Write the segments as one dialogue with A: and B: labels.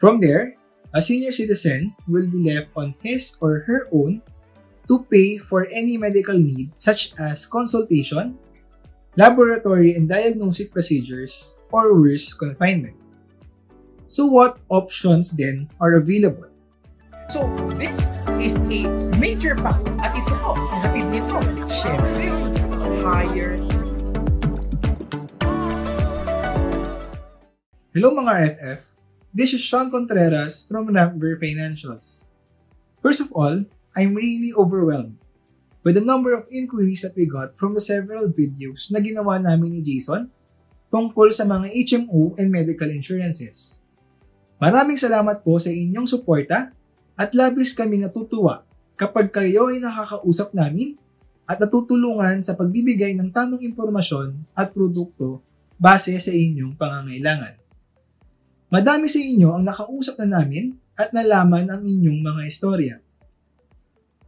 A: From there, a senior citizen will be left on his or her own to pay for any medical need such as consultation, laboratory and diagnostic procedures, or worse, confinement. So what options then are available?
B: So this is a major factor at ito po, ang hatid nito, syempre, higher.
A: Hello mga RFF, this is Sean Contreras from Ramver Financials. First of all, I'm really overwhelmed with the number of inquiries that we got from the several videos na ginawa namin ni Jason tungkol sa mga HMO and medical insurances. Maraming salamat po sa inyong suporta at labis kaming natutuwa kapag kayo ay nakakausap namin at natutulungan sa pagbibigay ng tamang impormasyon at produkto base sa inyong pangangailangan. Madami sa inyo ang nakausap na namin at nalaman ang inyong mga istorya.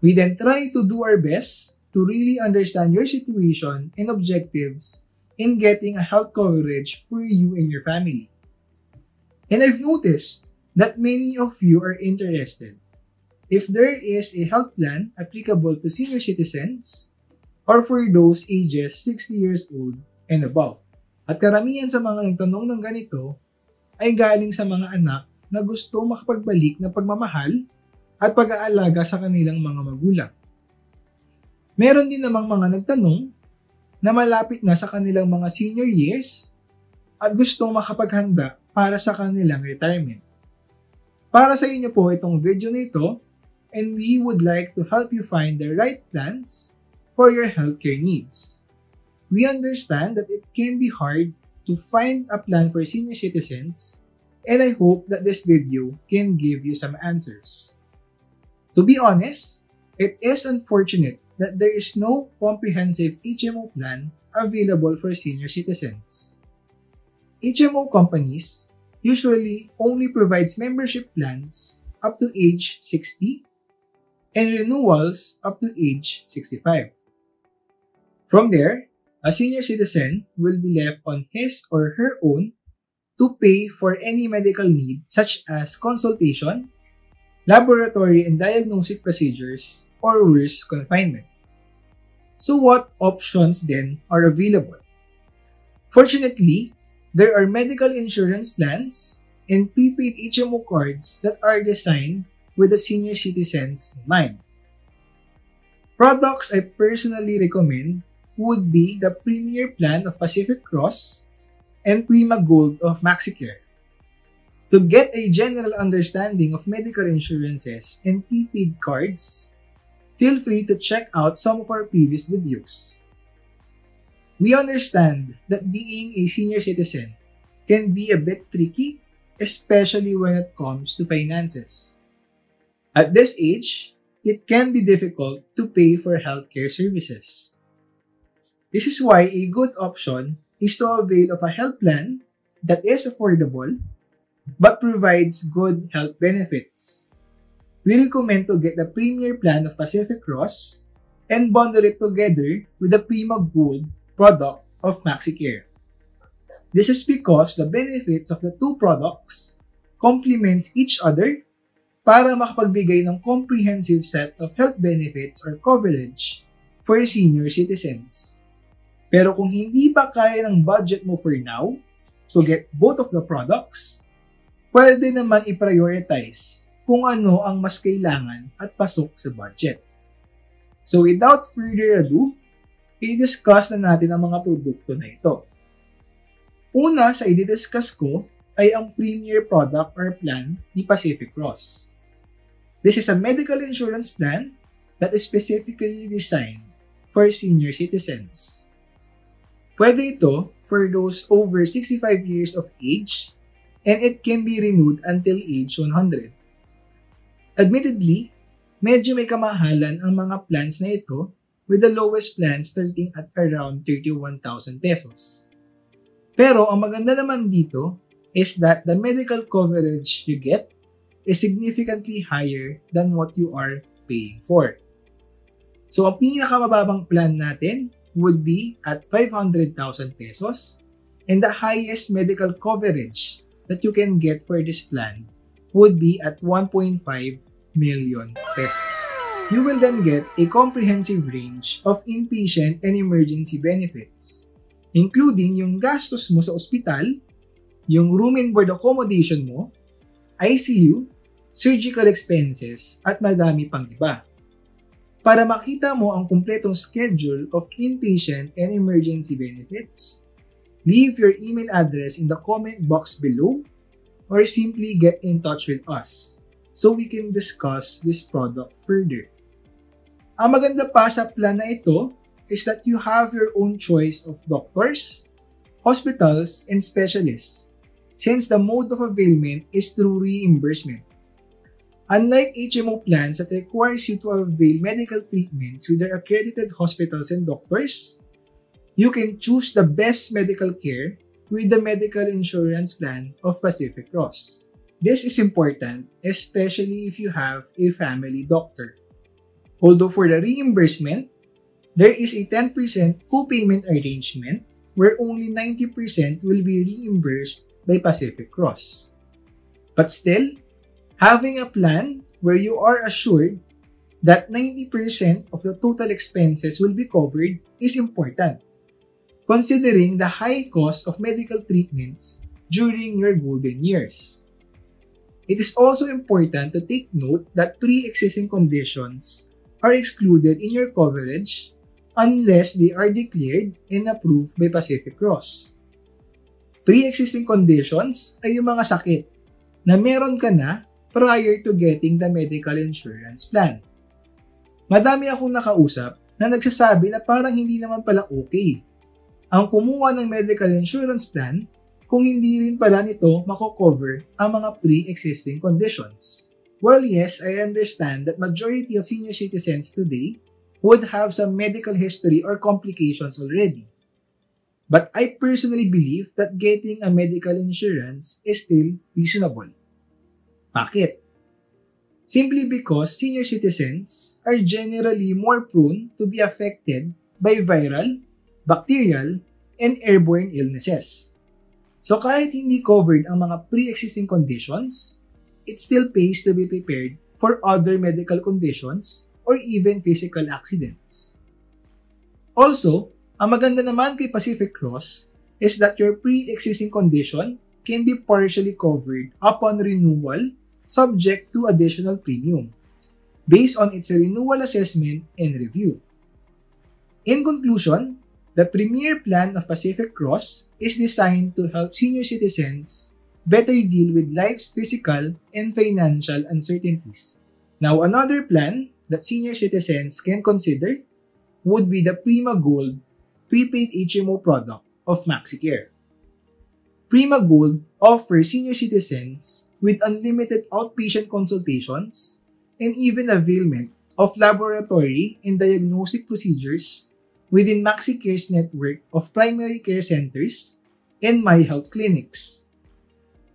A: We then try to do our best to really understand your situation and objectives in getting a health coverage for you and your family. And I've noticed that many of you are interested if there is a health plan applicable to senior citizens or for those ages 60 years old and above. At karamihan sa mga nagtanong ng ganito ay galing sa mga anak na gusto makapagbalik na pagmamahal at pag-aalaga sa kanilang mga magulang. Meron din namang mga nagtanong na malapit na sa kanilang mga senior years at gustong makapaghanda para sa kanilang retirement. Para sa inyo po itong video na ito, and we would like to help you find the right plans for your healthcare needs. We understand that it can be hard to find a plan for senior citizens, and I hope that this video can give you some answers. To be honest, it is unfortunate that there is no comprehensive HMO plan available for senior citizens. HMO companies usually only provides membership plans up to age 60 and renewals up to age 65. From there, a senior citizen will be left on his or her own to pay for any medical need such as consultation, laboratory and diagnostic procedures, or worse, confinement. So what options then are available? Fortunately, there are medical insurance plans and prepaid HMO cards that are designed with the senior citizens in mind. Products I personally recommend would be the Premier Plan of Pacific Cross and Prima Gold of MaxiCare. To get a general understanding of medical insurances and prepaid cards, feel free to check out some of our previous videos. We understand that being a senior citizen can be a bit tricky, especially when it comes to finances. At this age, it can be difficult to pay for healthcare services. This is why a good option is to avail of a health plan that is affordable but provides good health benefits. We recommend to get the Premier Plan of Pacific Cross and bundle it together with the Prima Gold product of MaxiCare. This is because the benefits of the two products complements each other para makapagbigay ng comprehensive set of health benefits or coverage for senior citizens. Pero kung hindi pa kaya ng budget mo for now to get both of the products, pwede naman i-prioritize kung ano ang mas kailangan at pasok sa budget. So without further ado, i-discuss na natin ang mga produkto na ito. Una sa i-discuss ko ay ang premier product or plan ni Pacific Cross. This is a medical insurance plan that is specifically designed for senior citizens. Pwede ito for those over 65 years of age and it can be renewed until age 100. Admittedly, medyo may kamahalan ang mga plans na ito with the lowest plan starting at around 31,000 pesos. Pero ang maganda naman dito is that the medical coverage you get is significantly higher than what you are paying for. So ang pinakamababang plan natin would be at 500,000 pesos and the highest medical coverage that you can get for this plan would be at 1.5 million pesos. You will then get a comprehensive range of inpatient and emergency benefits, including yung gastos mo sa ospital, yung room and board accommodation mo, ICU, surgical expenses, at madami pang iba. Para makita mo ang kumpletong schedule of inpatient and emergency benefits, leave your email address in the comment box below or simply get in touch with us so we can discuss this product further. Ang maganda pa sa plan na ito is that you have your own choice of doctors, hospitals, and specialists, since the mode of availment is through reimbursement. Unlike HMO plans that requires you to avail medical treatments with their accredited hospitals and doctors, you can choose the best medical care with the medical insurance plan of Pacific Cross. This is important, especially if you have a family doctor. Although for the reimbursement, there is a 10% co-payment arrangement where only 90% will be reimbursed by Pacific Cross. But still, having a plan where you are assured that 90% of the total expenses will be covered is important, considering the high cost of medical treatments during your golden years. It is also important to take note that pre-existing conditions are excluded in your coverage unless they are declared and approved by Pacific Cross. Pre-existing conditions ay yung mga sakit na meron ka na prior to getting the medical insurance plan. Madami akong nakausap na nagsasabi na parang hindi naman pala okay ang kumuha ng medical insurance plan kung hindi rin pala nito mako-cover ang mga pre-existing conditions. Well, yes, I understand that majority of senior citizens today would have some medical history or complications already. But I personally believe that getting a medical insurance is still reasonable. Bakit? Simply because senior citizens are generally more prone to be affected by viral, bacterial, and airborne illnesses. So kahit hindi covered ang mga pre-existing conditions, it still pays to be prepared for other medical conditions or even physical accidents. Also, ang maganda naman kay Pacific Cross is that your pre-existing condition can be partially covered upon renewal subject to additional premium based on its renewal assessment and review. In conclusion, the Premier Plan of Pacific Cross is designed to help senior citizens better deal with life's physical and financial uncertainties. Now, another plan that senior citizens can consider would be the Prima Gold prepaid HMO product of MaxiCare. Prima Gold offers senior citizens with unlimited outpatient consultations and even availment of laboratory and diagnostic procedures within MaxiCare's network of primary care centers and MyHealth clinics.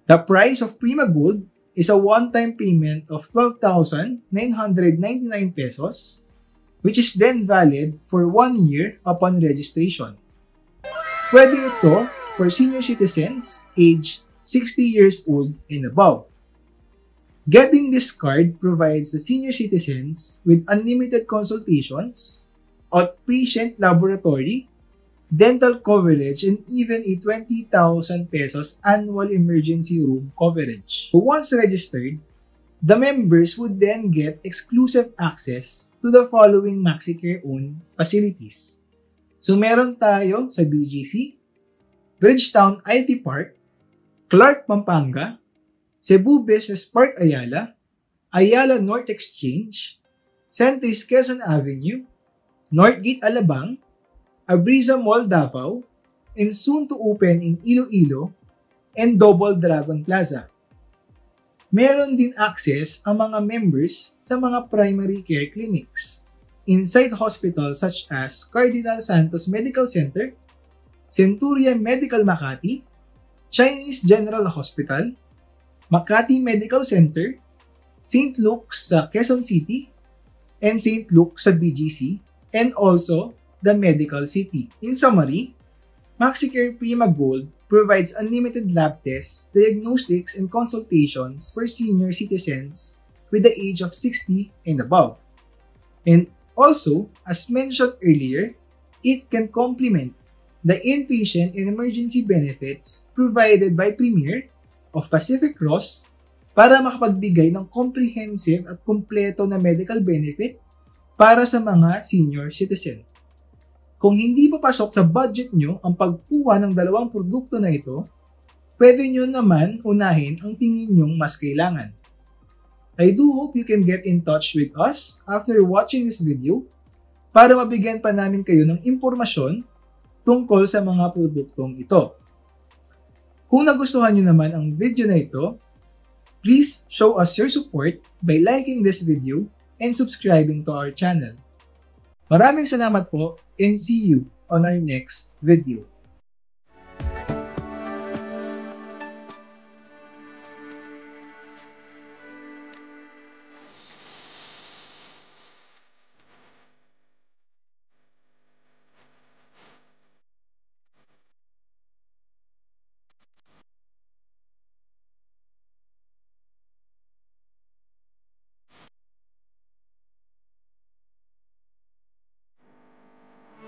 A: The price of Prima Gold is a one-time payment of 12,999 pesos, which is then valid for 1 year upon registration. Pwede ito for senior citizens aged 60 years old and above. Getting this card provides the senior citizens with unlimited consultations, outpatient laboratory, dental coverage, and even a 20,000 pesos annual emergency room coverage. Once registered, the members would then get exclusive access to the following MaxiCare-owned facilities. So meron tayo sa BGC, Bridgetown IT Park, Clark, Pampanga, Cebu Business Park Ayala, Ayala North Exchange, Centris Quezon Avenue, Northgate Alabang, Abriza Mall Davao, and soon to open in Iloilo, and Double Dragon Plaza. Meron din access ang mga members sa mga primary care clinics inside hospitals such as Cardinal Santos Medical Center, Centurion Medical Makati, Chinese General Hospital, Makati Medical Center, St. Luke's sa Quezon City, and St. Luke's sa BGC, and also the Medical City. In summary, MaxiCare Prima Gold provides unlimited lab tests, diagnostics, and consultations for senior citizens with the age of 60 and above. And also, as mentioned earlier, it can complement the inpatient and emergency benefits provided by Premier of Pacific Cross para makapagbigay ng comprehensive at kumpleto na medical benefit para sa mga senior citizen. Kung hindi papasok sa budget nyo ang pagkuha ng dalawang produkto na ito, pwede nyo naman unahin ang tingin nyong mas kailangan. I do hope you can get in touch with us after watching this video para mabigyan pa namin kayo ng impormasyon tungkol sa mga produktong ito. Kung nagustuhan nyo naman ang video na ito, please show us your support by liking this video and subscribing to our channel. Maraming salamat po and see you on our next video.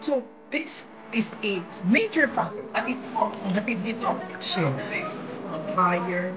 B: So, this is a major factor at ito ang hatid nito, syempre, higher